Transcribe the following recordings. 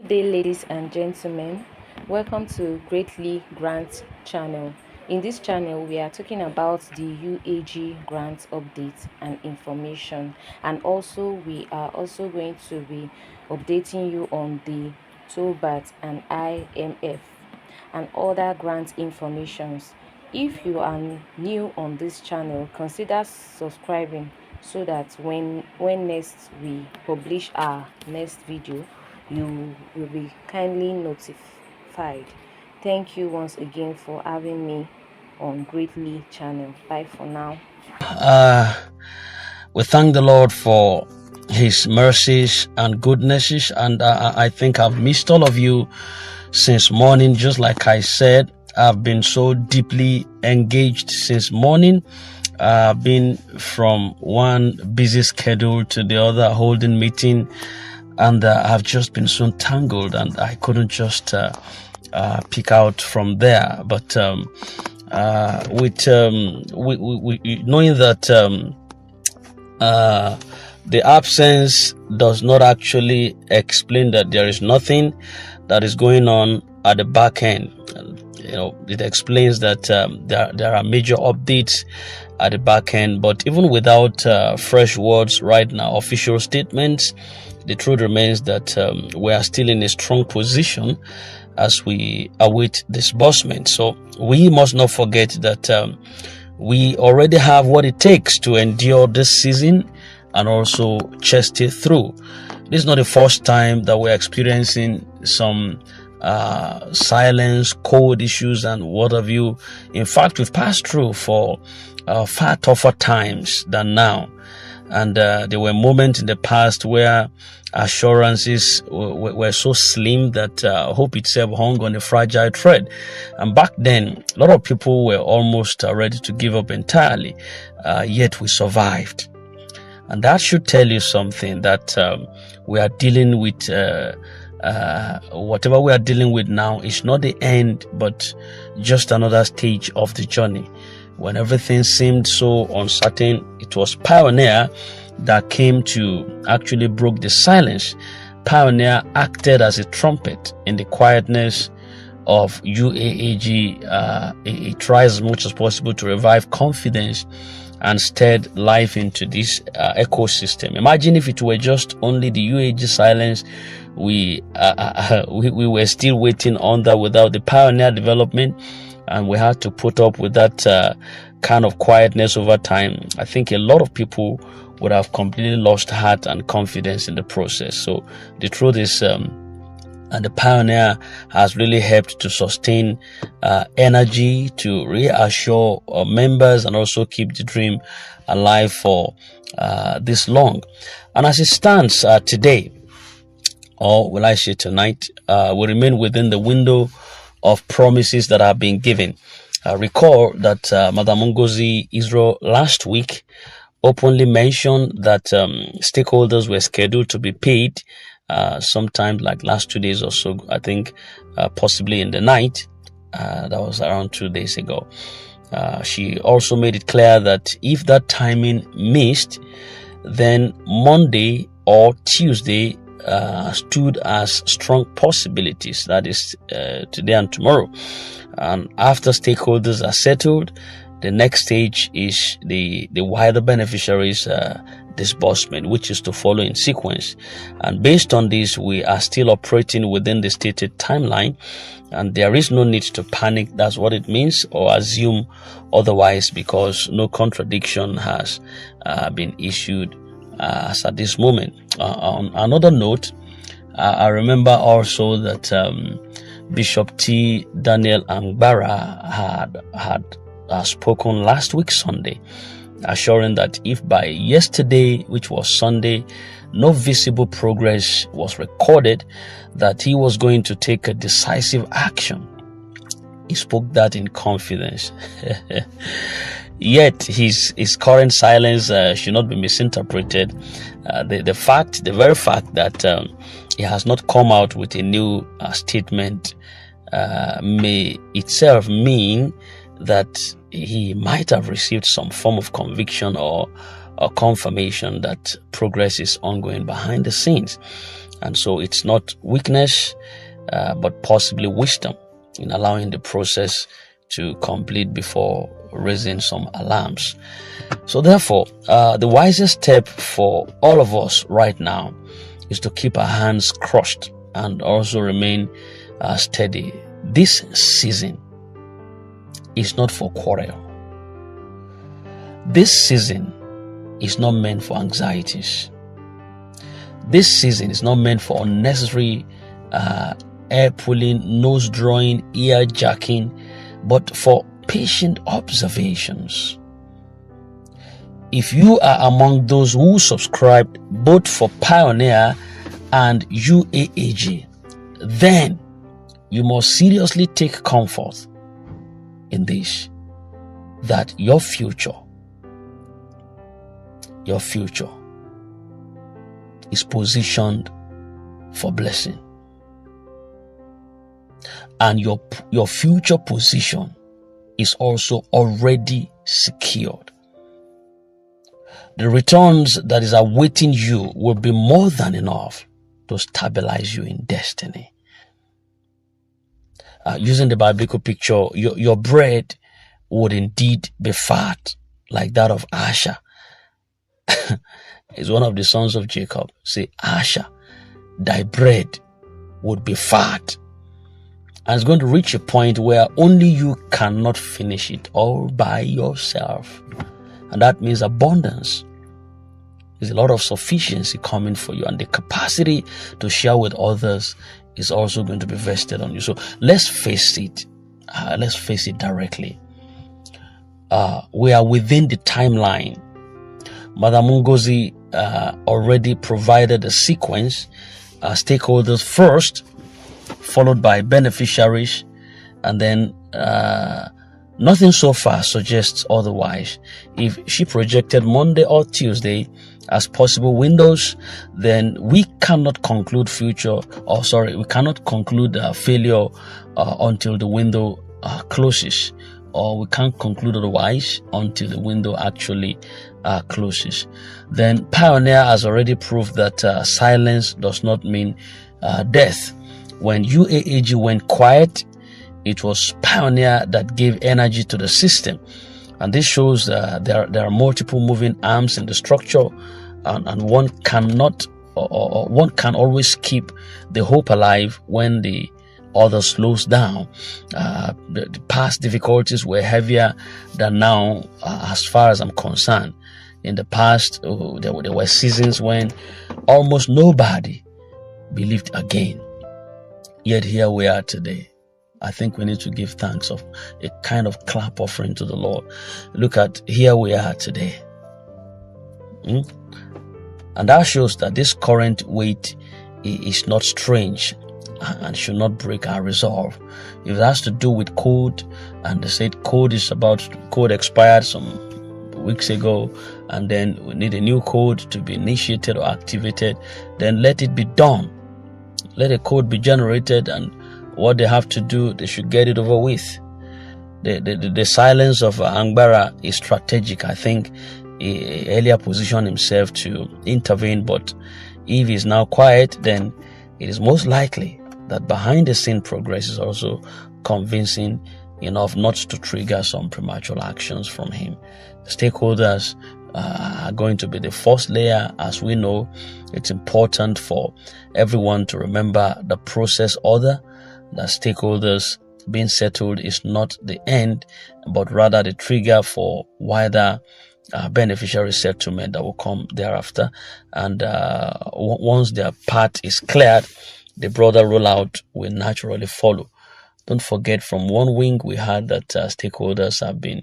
Good day, ladies and gentlemen. Welcome to Greatly Grant channel. In this channel, we are talking about the UAG grant updates and information, and also we are also going to be updating you on the Theobarth and IMF and other grant informations. If you are new on this channel, consider subscribing so that when next we publish our next video, you will be kindly notified. Thank you once again for having me on Greatly channel. Bye for now. Uh, we thank the Lord for His mercies and goodnesses, and I think I've missed all of you since morning. Just like I said, I've been so deeply engaged since morning. I've been from one busy schedule to the other, holding meeting, and I've just been so tangled, and I couldn't just pick out from there. But with knowing that the absence does not actually explain that there is nothing that is going on at the back end. It explains that there are major updates at the back end, but even without fresh words right now, official statements, the truth remains that we are still in a strong position as we await disbursement. So we must not forget that we already have what it takes to endure this season and also chest it through. This is not the first time that we're experiencing some silence, cold issues, and what have you. In fact, we've passed through for far tougher times than now. And there were moments in the past where assurances were so slim that hope itself hung on a fragile thread. And back then, a lot of people were almost ready to give up entirely, yet we survived. And that should tell you something, that we are dealing with whatever we are dealing with now is not the end, but just another stage of the journey. When everything seemed so uncertain, it was Pioneer that came to actually broke the silence. Pioneer acted as a trumpet in the quietness of UAAG. It tried as much as possible to revive confidence and stirred life into this ecosystem. Imagine if it were just only the UAG silence we were still waiting on that without the Pioneer development, and we had to put up with that kind of quietness over time. I think a lot of people would have completely lost heart and confidence in the process. So the truth is, and the Pioneer has really helped to sustain energy, to reassure members, and also keep the dream alive for this long. And as it stands today, or will I say tonight, we remain within the window of promises that have been given. Recall that Madam Ngozi Israel last week openly mentioned that stakeholders were scheduled to be paid sometime like last 2 days or so, I think possibly in the night. That was around 2 days ago. She also made it clear that if that timing missed, then Monday or Tuesday stood as strong possibilities, that is today and tomorrow. And after stakeholders are settled, the next stage is the wider beneficiaries disbursement, which is to follow in sequence. And based on this, we are still operating within the stated timeline, and there is no need to panic. That's what it means, or assume otherwise, because no contradiction has been issued as at this moment. On another note, I remember also that Bishop T. Daniel Angbara had spoken last week Sunday, assuring that if by yesterday, which was Sunday, no visible progress was recorded, that he was going to take a decisive action. He spoke that in confidence. Yet his current silence should not be misinterpreted. The very fact that he has not come out with a new statement may itself mean that he might have received some form of conviction or a confirmation that progress is ongoing behind the scenes. And so it's not weakness, but possibly wisdom in allowing the process to complete before raising some alarms. So therefore, the wisest step for all of us right now is to keep our hands crossed and also remain steady. This season is not for quarrel. This season is not meant for anxieties. This season is not meant for unnecessary air pulling, nose drawing, ear jacking, but for patient observations. If you are among those who subscribed both for Pioneer and UAAG, then you must seriously take comfort in this, that your future is positioned for blessing. And your future position is also already secured. The returns that is awaiting you will be more than enough to stabilize you in destiny. Using the biblical picture, your bread would indeed be fat, like that of Asher. It's one of the sons of Jacob. Say, Asher, thy bread would be fat. And it's going to reach a point where only you cannot finish it all by yourself. And that means abundance. There's a lot of sufficiency coming for you, and the capacity to share with others is also going to be vested on you. So let's face it. Let's face it directly. We are within the timeline. Madam Ngozi already provided a sequence. Stakeholders first, followed by beneficiaries, and then nothing so far suggests otherwise. If she projected Monday or Tuesday as possible windows, then we cannot conclude we cannot conclude failure until the window closes, or we can't conclude otherwise until the window actually closes. Then Pioneer has already proved that silence does not mean death. When UAAG went quiet, it was Pioneer that gave energy to the system. And this shows there are multiple moving arms in the structure, and one cannot, or one can always keep the hope alive when the other slows down. The past difficulties were heavier than now, as far as I'm concerned. In the past, there were seasons when almost nobody believed again. Yet here we are today. I think we need to give thanks of a kind of clap offering to the Lord. Look at, here we are today. And that shows that this current weight is not strange and should not break our resolve. If it has to do with code, and they said code expired some weeks ago, and then we need a new code to be initiated or activated, then let it be done. Let a code be generated, and what they have to do, they should get it over with. The silence of Angbara is strategic. I think he earlier positioned himself to intervene, but if he's now quiet, then it is most likely that behind the scene progress is also convincing enough not to trigger some premature actions from him. Stakeholders are going to be the first layer. As we know, it's important for everyone to remember the process order, that stakeholders being settled is not the end, but rather the trigger for wider beneficiary settlement that will come thereafter. And once their path is cleared, the broader rollout will naturally follow. Don't forget, from one wing we had that stakeholders have been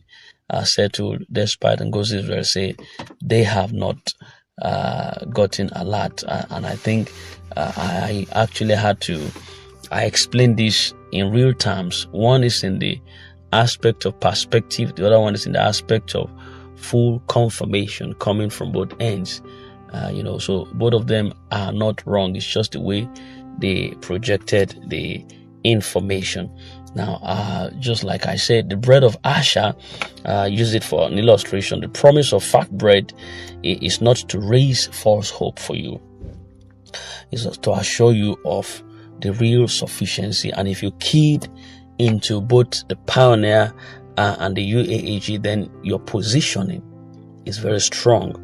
settled, despite Ngozi will say they have not gotten alert. And I think I actually I explained this in real terms. One is in the aspect of perspective, the other one is in the aspect of full confirmation coming from both ends. So both of them are not wrong. It's just the way they projected the information. Now, just like I said, the bread of Asher, use it for an illustration. The promise of fat bread is not to raise false hope for you. It's to assure you of the real sufficiency. And if you keyed into both the Pioneer and the UAAG, then your positioning is very strong.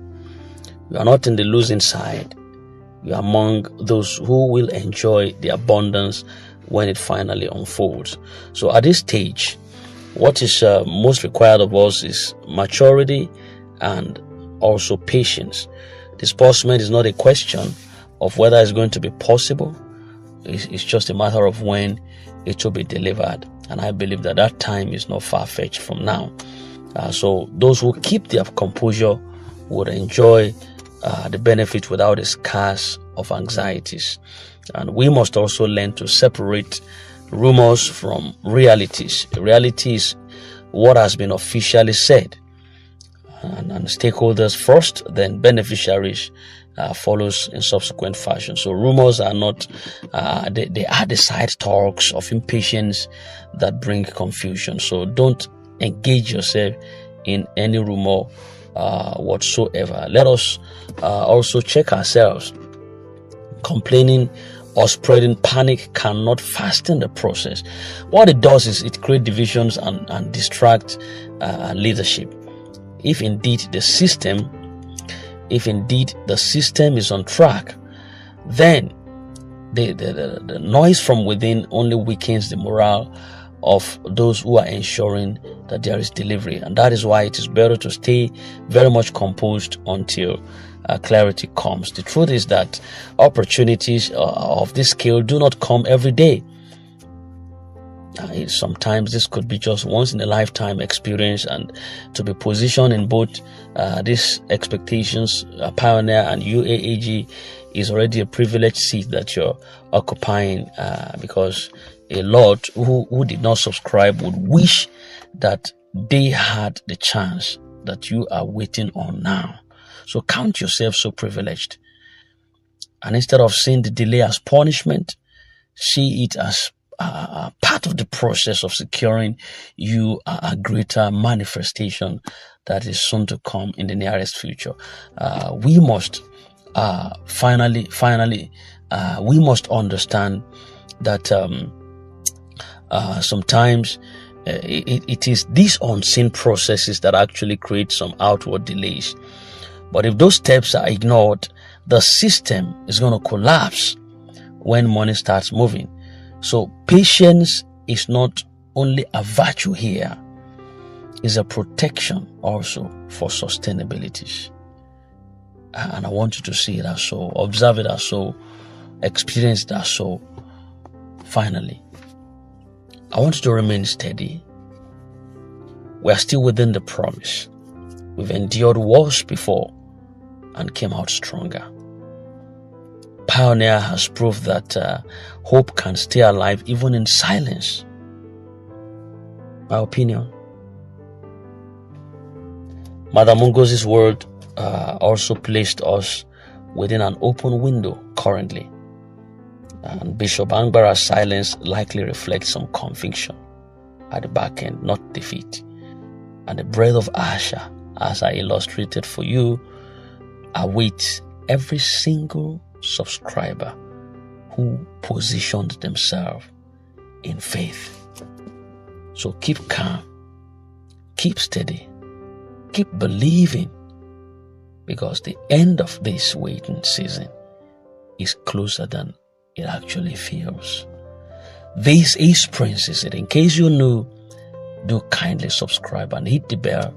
You are not in the losing side. You are among those who will enjoy the abundance when it finally unfolds. So at this stage, what is most required of us is maturity and also patience. Disbursement is not a question of whether it's going to be possible. It's just a matter of when it will be delivered. And I believe that that time is not far-fetched from now. So those who keep their composure would enjoy the benefit without the scars of anxieties. And we must also learn to separate rumors from realities. Reality is what has been officially said. And stakeholders first, then beneficiaries follows in subsequent fashion. So rumors are not, they are the side talks of impatience that bring confusion. So don't engage yourself in any rumor whatsoever. Let us also check ourselves. Complaining or spreading panic cannot fasten the process. What it does is it creates divisions and distract leadership. If indeed the system is on track, then the noise from within only weakens the morale of those who are ensuring that there is delivery. And that is why it is better to stay very much composed until clarity comes. The truth is that opportunities of this scale do not come every day. Sometimes this could be just once in a lifetime experience, and to be positioned in both these expectations, Pioneer and UAAG, is already a privileged seat that you're occupying, because a lot who did not subscribe would wish that they had the chance that you are waiting on now. So count yourself so privileged. And instead of seeing the delay as punishment, see it as part of the process of securing you a greater manifestation that is soon to come in the nearest future. We must finally, we must understand that sometimes it is these unseen processes that actually create some outward delays. But if those steps are ignored, the system is going to collapse when money starts moving. So patience is not only a virtue here, it's a protection also for sustainability. And I want you to see it as so, observe it as so, experience it as so. Finally, I want you to remain steady. We are still within the promise. We've endured wars before and came out stronger. Pioneer has proved that hope can stay alive even in silence. My opinion. Madam Ngozi's word also placed us within an open window currently. And Bishop Angbara's silence likely reflects some conviction at the back end, not defeat. And the bread of Asher, as I illustrated for you, awaits every single subscriber who positioned themselves in faith. So keep calm, keep steady, keep believing, because the end of this waiting season is closer than it actually feels. This is Princess. In case you knew, do kindly subscribe and hit the bell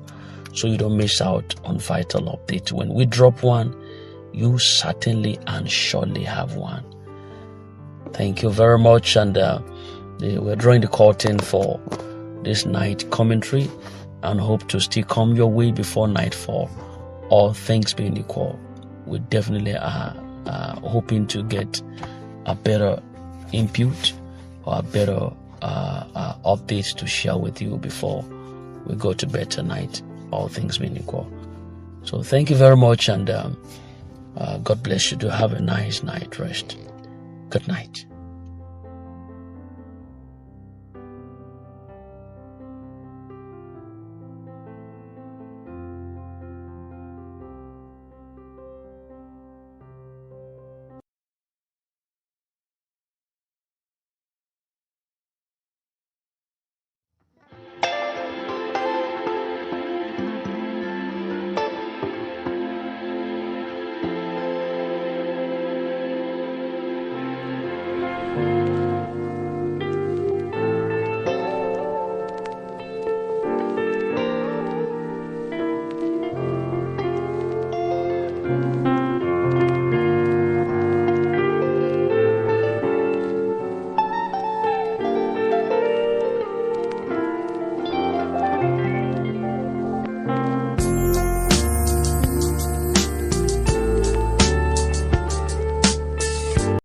so you don't miss out on vital updates. When we drop one, you certainly and surely have one. Thank you very much. And we're drawing the curtain for this night commentary and hope to still come your way before nightfall. All things being equal, we definitely are hoping to get a better input or a better updates to share with you before we go to bed tonight, all things being equal. So thank you very much, and God bless you. Do have a nice night rest. Good night.